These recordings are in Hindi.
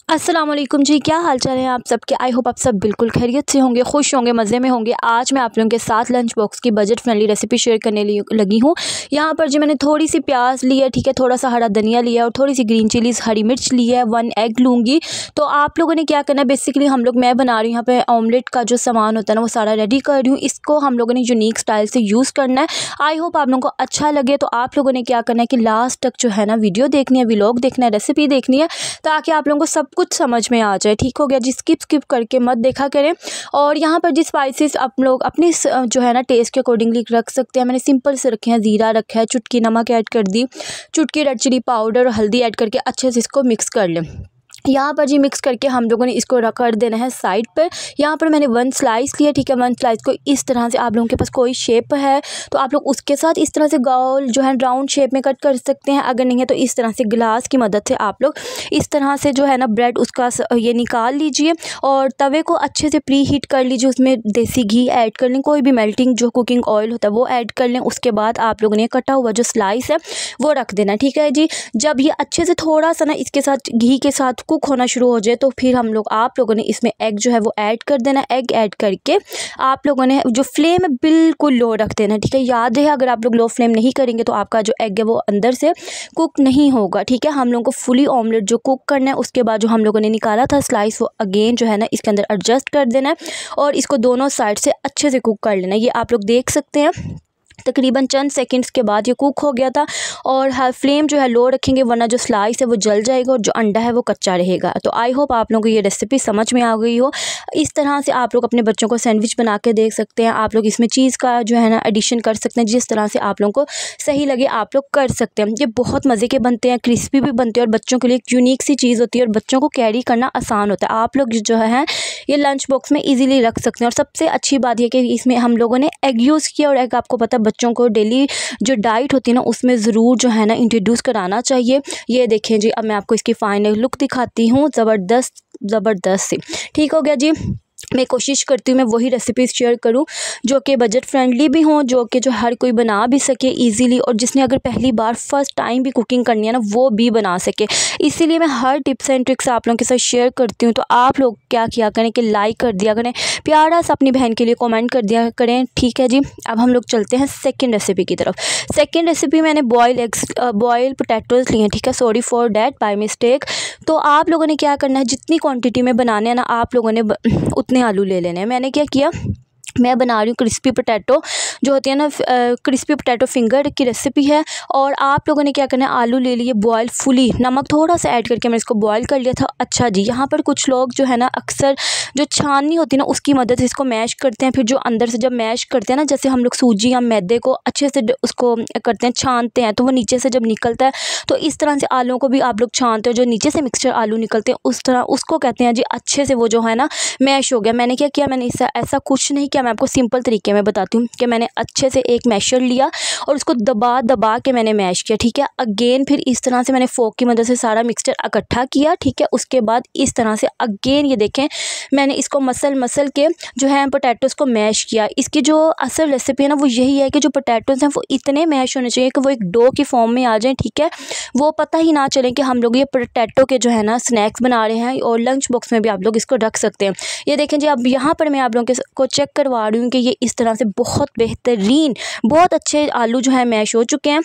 अस्सलाम वालेकुम जी, क्या हाल चाल है आप सबके। आई होप आप सब बिल्कुल खैरियत से होंगे, खुश होंगे, मज़े में होंगे। आज मैं आप लोगों के साथ लंच बॉक्स की बजट फ्रेंडली रेसिपी शेयर करने लगी हूँ। यहाँ पर जी मैंने थोड़ी सी प्याज ली है, ठीक है, थोड़ा सा हरा धनिया लिया और थोड़ी सी ग्रीन चिलीज़, हरी मिर्च ली है, 1 एग लूँगी। तो आप लोगों ने क्या करना है, बेसिकली मैं बना रही हूँ यहाँ पे ऑमलेट का जो सामान होता है ना, वो सारा रेडी कर रही हूँ। इसको हम लोगों ने यूनिक स्टाइल से यूज़ करना है। आई होप आप लोगों को अच्छा लगे। तो आप लोगों ने क्या करना है कि लास्ट तक जो है ना वीडियो देखनी है, व्लॉग देखना है, रेसिपी देखनी है, ताकि आप लोगों को सब कुछ समझ में आ जाए। ठीक हो गया जी, स्किप करके मत देखा करें। और यहाँ पर जी स्पाइसेस आप लोग अपनी जो है ना टेस्ट के अकॉर्डिंगली रख सकते हैं। मैंने सिंपल से रखे हैं, ज़ीरा रखा है, चुटकी नमक ऐड कर दी, चुटकी रेड चिली पाउडर और हल्दी ऐड करके अच्छे से इसको मिक्स कर लें। यहाँ पर जी मिक्स करके हम लोगों ने इसको रख कर देना है साइड पर। यहाँ पर मैंने 1 स्लाइस लिया, ठीक है। 1 स्लाइस को इस तरह से, आप लोगों के पास कोई शेप है तो आप लोग उसके साथ इस तरह से गोल जो है राउंड शेप में कट कर सकते हैं। अगर नहीं है तो इस तरह से ग्लास की मदद से आप लोग इस तरह से जो है ना ब्रेड उसका ये निकाल लीजिए और तवे को अच्छे से प्री हीट कर लीजिए। उसमें देसी घी ऐड कर लें, कोई भी मेल्टिंग जो कुकिंग ऑयल होता है वो ऐड कर लें। उसके बाद आप लोगों ने कटा हुआ जो स्लाइस है वो रख देना, ठीक है जी। जब ये अच्छे से थोड़ा सा ना इसके साथ घी के साथ कुक होना शुरू हो जाए तो फिर आप लोगों ने इसमें एग जो है वो ऐड कर देना। एग ऐड करके आप लोगों ने जो फ्लेम है बिल्कुल लो रख देना, ठीक है। याद है, अगर आप लोग लो फ्लेम नहीं करेंगे तो आपका जो एग है वो अंदर से कुक नहीं होगा, ठीक है। हम लोगों को फुली ऑमलेट जो कुक करना है, उसके बाद जो हम लोगों ने निकाला था स्लाइस वो अगेन जो है ना इसके अंदर एडजस्ट कर देना है और इसको दोनों साइड से अच्छे से कुक कर लेना है। ये आप लोग देख सकते हैं तकरीबन चंद सेकंड्स के बाद ये कुक हो गया था। और फ्लेम जो है लो रखेंगे, वरना जो स्लाइस है वो जल जाएगा और जो अंडा है वो कच्चा रहेगा। तो आई होप आप लोगों को ये रेसिपी समझ में आ गई हो। इस तरह से आप लोग अपने बच्चों को सैंडविच बना के देख सकते हैं। आप लोग इसमें चीज़ का जो है ना एडिशन कर सकते हैं, जिस तरह से आप लोगों को सही लगे आप लोग कर सकते हैं। ये बहुत मज़े के बनते हैं, क्रिस्पी भी बनते हैं और बच्चों के लिए एक यूनिक सी चीज़ होती है और बच्चों को कैरी करना आसान होता है। आप लोग जो है ये लंच बॉक्स में ईजिली रख सकते हैं। और सबसे अच्छी बात यह कि इसमें हम लोगों ने एग यूज़ किया और एग आपको पता है बच्चों को डेली जो डाइट होती है ना उसमें ज़रूर जो है ना इंट्रोड्यूस कराना चाहिए। ये देखें जी, अब मैं आपको इसकी फाइनल लुक दिखाती हूँ, ज़बरदस्त सी। ठीक हो गया जी। मैं कोशिश करती हूँ मैं वही रेसिपीज़ शेयर करूँ जो कि बजट फ्रेंडली भी हों, जो हर कोई बना भी सके इजीली, और जिसने अगर पहली बार फर्स्ट टाइम भी कुकिंग करनी है ना वो भी बना सके। इसीलिए मैं हर टिप्स एंड ट्रिक्स आप लोगों के साथ शेयर करती हूँ। तो आप लोग क्या किया करें कि लाइक कर दिया करें, प्यारा सा अपनी बहन के लिए कमेंट कर दिया करें, ठीक है जी। अब हम लोग चलते हैं सेकेंड रेसिपी की तरफ। सेकेंड रेसिपी मैंने बॉयल पोटैटोज़ लिए हैं, ठीक है। Sorry for that, by mistake. तो आप लोगों ने क्या करना है, जितनी क्वांटिटी में बनाने हैं ना आप लोगों ने उतने आलू ले लेने हैं। मैंने क्या किया, मैं बना रही हूँ क्रिस्पी पोटैटो जो होती है ना, क्रिस्पी पोटैटो फिंगर की रेसिपी है। और आप लोगों ने क्या करना है, आलू ले लिए बॉयल फुली, नमक थोड़ा सा ऐड करके मैंने इसको बॉयल कर लिया था। अच्छा जी, यहाँ पर कुछ लोग जो है ना अक्सर जो छाननी होती है ना उसकी मदद से इसको मैश करते हैं। फिर जो अंदर से जब मैश करते हैं ना, जैसे हम लोग सूजी या मैदे को अच्छे से उसको करते हैं, छानते हैं, तो वो नीचे से जब निकलता है तो इस तरह से आलूओं को भी आप लोग छानते हो। जो नीचे से मिक्सचर आलू निकलते हैं उस तरह उसको कहते हैं जी अच्छे से वो जो है ना मैश हो गया। मैंने क्या किया, मैंने ऐसा कुछ नहीं किया, मैं आपको सिंपल तरीके में बताती हूँ कि मैंने अच्छे से एक मैशर लिया और उसको दबा के मैंने मैश किया, ठीक है। अगेन फिर इस तरह से मैंने फोक की मदद से सारा मिक्सचर इकट्ठा किया, ठीक है। उसके बाद इस तरह से अगेन ये देखें मैंने इसको मसल के जो है पोटैटोज़ को मैश किया। इसकी जो असल रेसिपी है ना वो यही है कि जो पोटैटोज़ हैं वो इतने मैश होने चाहिए कि वो एक डो की फॉर्म में आ जाएँ, ठीक है। वो पता ही ना चले कि हम लोग ये पोटैटो के जो है ना स्नैक्स बना रहे हैं। और लंच बॉक्स में भी आप लोग इसको रख सकते हैं। ये देखें जी, अब यहाँ पर मैं आप लोगों को चेक करवा रही हूँ कि ये इस तरह से बहुत बेहतरीन, बहुत अच्छे आलू जो है मैश हो चुके हैं।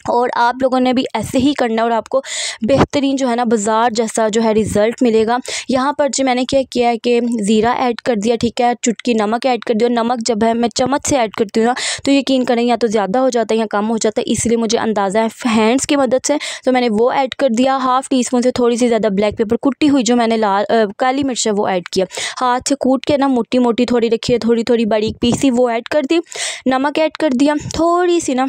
और आप लोगों ने भी ऐसे ही करना और आपको बेहतरीन जो है ना बाज़ार जैसा जो है रिज़ल्ट मिलेगा। यहाँ पर जो मैंने क्या किया है कि ज़ीरा ऐड कर दिया, ठीक है, चुटकी नमक ऐड कर दिया। नमक जब है मैं चम्मच से ऐड करती हूँ ना तो यकीन करें या तो ज़्यादा हो जाता है या कम हो जाता है, इसलिए मुझे अंदाज़ा है हैंड्स की मदद से, तो मैंने वो ऐड कर दिया। हाफ़ टी स्पून से थोड़ी सी ज़्यादा ब्लैक पेपर, कुटी हुई जो मैंने काली मिर्च है वो ऐड किया, हाथ से कूट के ना मोटी मोटी थोड़ी रखी है, थोड़ी बारीक पीसी वो ऐड कर दी। नमक ऐड कर दिया, थोड़ी सी ना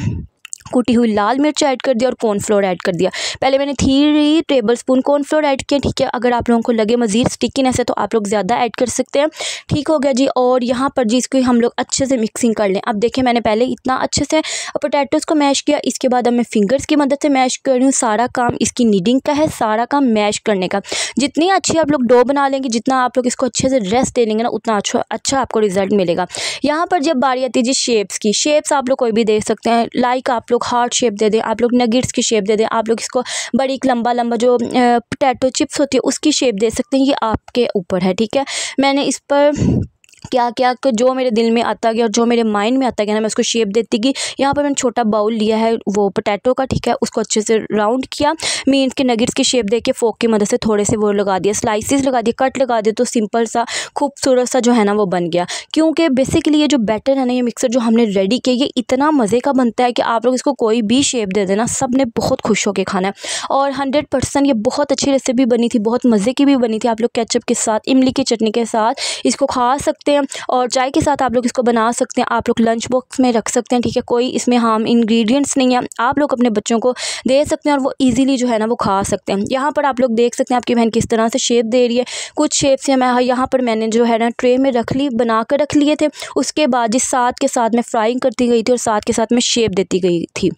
कुटी हुई लाल मिर्च ऐड कर दिया और कॉर्नफ्लोर ऐड कर दिया। पहले मैंने 3 टेबलस्पून कॉर्नफ्लोर ऐड किया, ठीक है। अगर आप लोगों को लगे मज़ीद स्टिकीनेस है तो आप लोग ज़्यादा ऐड कर सकते हैं, ठीक हो गया जी। और यहाँ पर जी इसको हम लोग अच्छे से मिक्सिंग कर लें। अब देखें मैंने पहले इतना अच्छे से पोटैटोज़ को मैश किया, इसके बाद अब मैं फिंगर्स की मदद से मैश कर रही हूँ। सारा काम इसकी नीडिंग का है, सारा काम मैश करने का। जितनी अच्छी आप लोग डो बना लेंगे, जितना आप लोग इसको अच्छे से रेस्ट दे लेंगे ना, उतना अच्छा आपको रिजल्ट मिलेगा। यहाँ पर जब बारी आती है जी शेप्स की, शेप्स आप लोग कोई भी दे सकते हैं। लाइक आप लोग हार्ट शेप दे दें, आप लोग नगेट्स की शेप दे दें, आप लोग इसको बड़ी लंबा लंबा जो पोटैटो चिप्स होती है उसकी शेप दे सकते हैं। ये आपके ऊपर है, ठीक है। मैंने इस पर क्या क्या कि जो मेरे दिल में आता गया और जो मेरे माइंड में आता गया ना, मैं उसको शेप देती गई। यहाँ पर मैंने छोटा बाउल लिया है वो पोटैटो का, ठीक है। उसको अच्छे से राउंड किया, मीन्स के नगेट्स की शेप दे के फोक की मदद से थोड़े से वो लगा दिया, स्लाइसिस लगा दिए, कट लगा दिए, तो सिंपल सा खूबसूरत सा जो है ना वो बन गया। क्योंकि बेसिकली ये जो बैटर है ना, ये मिक्सर जो हमने रेडी किया, ये इतना मज़े का बनता है कि आप लोग इसको कोई भी शेप दे देना, सब ने बहुत खुश होकर खाना है। और 100% ये बहुत अच्छी रेसिपी बनी थी, बहुत मज़े की भी बनी थी। आप लोग केचप के साथ, इमली की चटनी के साथ इसको खा सकते हैं और चाय के साथ आप लोग इसको बना सकते हैं। आप लोग लंच बॉक्स में रख सकते हैं, ठीक है। कोई इसमें हार्म इंग्रेडिएंट्स नहीं है, आप लोग अपने बच्चों को दे सकते हैं और वो इजीली जो है ना वो खा सकते हैं। यहाँ पर आप लोग देख सकते हैं आपकी बहन किस तरह से शेप दे रही है। कुछ शेप्स मैं यहाँ पर मैंने जो है ना ट्रे में रख ली, बना कर रख लिए थे। उसके बाद जिस साथ के साथ मैं फ्राइंग करती गई थी और साथ के साथ मैं शेप देती गई थी।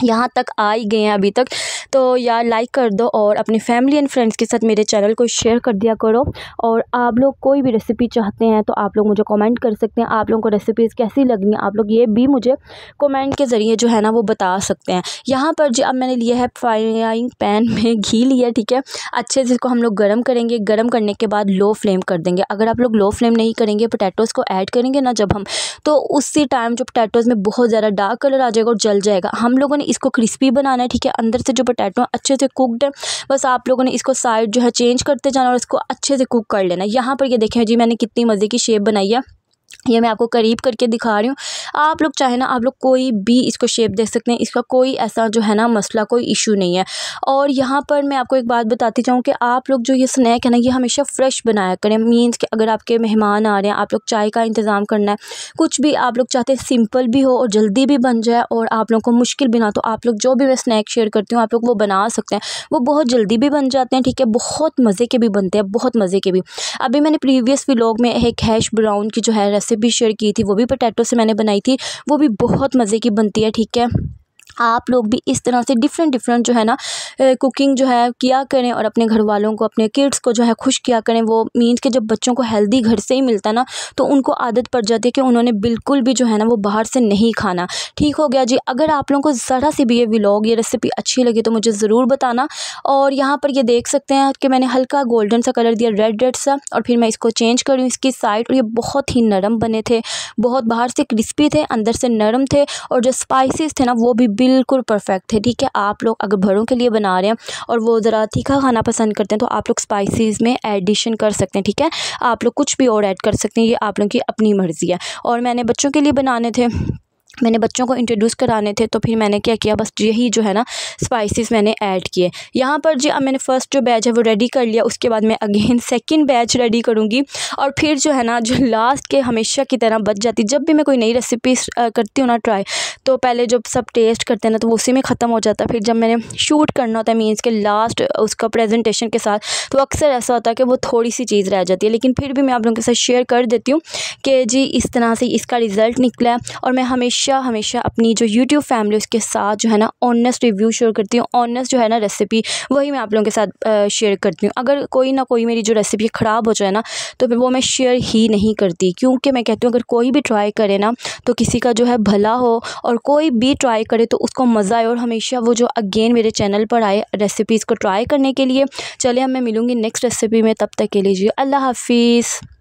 यहाँ तक आ ही गए हैं अभी तक, तो यार लाइक कर दो और अपनी फैमिली एंड फ्रेंड्स के साथ मेरे चैनल को शेयर कर दिया करो। और आप लोग कोई भी रेसिपी चाहते हैं तो आप लोग मुझे कमेंट कर सकते हैं। आप लोगों को रेसिपीज़ कैसी लगी हैं, आप लोग ये भी मुझे कमेंट के ज़रिए जो है ना वो बता सकते हैं। यहाँ पर जो अब मैंने लिया है फ्राइंग पैन में घी लिया, ठीक है। अच्छे से इसको हम लोग गर्म करेंगे। गर्म करने के बाद लो फ्लेम कर देंगे। अगर आप लोग लो फ्लेम नहीं करेंगे, पोटैटोज़ को ऐड करेंगे ना जब हम, तो उसी टाइम जो पोटैटोज़ में बहुत ज़्यादा डार्क कलर आ जाएगा और जल जाएगा। हम लोगों ने इसको क्रिस्पी बनाना है, ठीक है। अंदर से जो पोटैटो अच्छे से कुकड है, बस आप लोगों ने इसको साइड जो है चेंज करते जाना और इसको अच्छे से कुक कर लेना। यहाँ पर ये देखें जी मैंने कितनी मज़े की शेप बनाई है। ये मैं आपको करीब करके दिखा रही हूँ। आप लोग चाहे ना आप लोग कोई भी इसको शेप दे सकते हैं, इसका कोई ऐसा जो है ना मसला, कोई इशू नहीं है। और यहाँ पर मैं आपको एक बात बताती चाहूँ कि आप लोग जो ये स्नैक है ना, ये हमेशा फ्रेश बनाया करें। मीन्स कि अगर आपके मेहमान आ रहे हैं, आप लोग चाय का इंतज़ाम करना है, कुछ भी आप लोग चाहते हैं सिंपल भी हो और जल्दी भी बन जाए और आप लोगों को मुश्किल भी ना, तो आप लोग जो भी मैं स्नैक शेयर करती हूँ आप लोग वो बना सकते हैं। वो बहुत जल्दी भी बन जाते हैं, ठीक है। बहुत मज़े के भी बनते हैं, बहुत मज़े के भी। अभी मैंने प्रीवियस व्लॉग में एक हैश ब्राउन की जो है रेसिपी शेयर की थी, वो भी पोटैटो से मैंने बनाई थी, वो भी बहुत मज़े की बनती है, ठीक है। आप लोग भी इस तरह से डिफरेंट जो है ना कुकिंग जो है किया करें और अपने घर वालों को, अपने किड्स को जो है खुश किया करें। वो मीन्स के जब बच्चों को हेल्दी घर से ही मिलता ना, तो उनको आदत पड़ जाती है कि उन्होंने बिल्कुल भी जो है ना वो बाहर से नहीं खाना। ठीक हो गया जी। अगर आप लोगों को ज़रा सी भी ये व्लॉग, ये रेसिपी अच्छी लगी तो मुझे ज़रूर बताना। और यहाँ पर ये देख सकते हैं कि मैंने हल्का गोल्डन सा कलर दिया, रेड सा, और फिर मैं इसको चेंज करूँ इसकी साइड। और ये बहुत ही नरम बने थे, बहुत बाहर से क्रिस्पी थे, अंदर से नरम थे, और जो स्पाइसेस थे ना वो भी बिल्कुल परफेक्ट थे, ठीक है। आप लोग अगर बड़ों के लिए बना रहे हैं और वो ज़रा तीखा खाना पसंद करते हैं तो आप लोग स्पाइसेस में एडिशन कर सकते हैं, ठीक है। आप लोग कुछ भी और ऐड कर सकते हैं, ये आप लोगों की अपनी मर्ज़ी है। और मैंने बच्चों के लिए बनाने थे, मैंने बच्चों को इंट्रोड्यूस कराने थे, तो फिर मैंने क्या किया, बस यही जो है ना स्पाइसेस मैंने ऐड किए। यहाँ पर जी अब मैंने फ़र्स्ट जो बैच है वो रेडी कर लिया। उसके बाद मैं अगेन सेकंड बैच रेडी करूँगी। और फिर जो है ना जो लास्ट के हमेशा की तरह बच जाती, जब भी मैं कोई नई रेसिपी करती हूँ ना ट्राई, तो पहले जब सब टेस्ट करते हैं ना तो उसी में ख़त्म हो जाता है। फिर जब मैंने शूट करना होता है मीन्स के लास्ट उसका प्रेजेंटेशन के साथ, तो अक्सर ऐसा होता है कि वो थोड़ी सी चीज़ रह जाती है। लेकिन फिर भी मैं आप लोगों के साथ शेयर कर देती हूँ कि जी इस तरह से इसका रिज़ल्ट निकला है। और मैं हमेशा अपनी जो यूट्यूब फैमिली उसके साथ जो है ना ऑनेस्ट रिव्यू शेयर करती हूँ, ऑनेस्ट जो है ना रेसिपी वही मैं आप लोगों के साथ शेयर करती हूँ। अगर कोई ना कोई मेरी जो रेसिपी ख़राब हो जाए ना तो फिर वो मैं शेयर ही नहीं करती, क्योंकि मैं कहती हूँ अगर कोई भी ट्राई करे ना तो किसी का जो है भला हो, और कोई भी ट्राई करे तो उसको मज़ा आए, और हमेशा वो जो अगेन मेरे चैनल पर आए रेसिपीज़ को ट्राई करने के लिए। चलिए अब मैं मिलूँगी नेक्स्ट रेसिपी में, तब तक के लिए जी अल्लाह हाफिज़।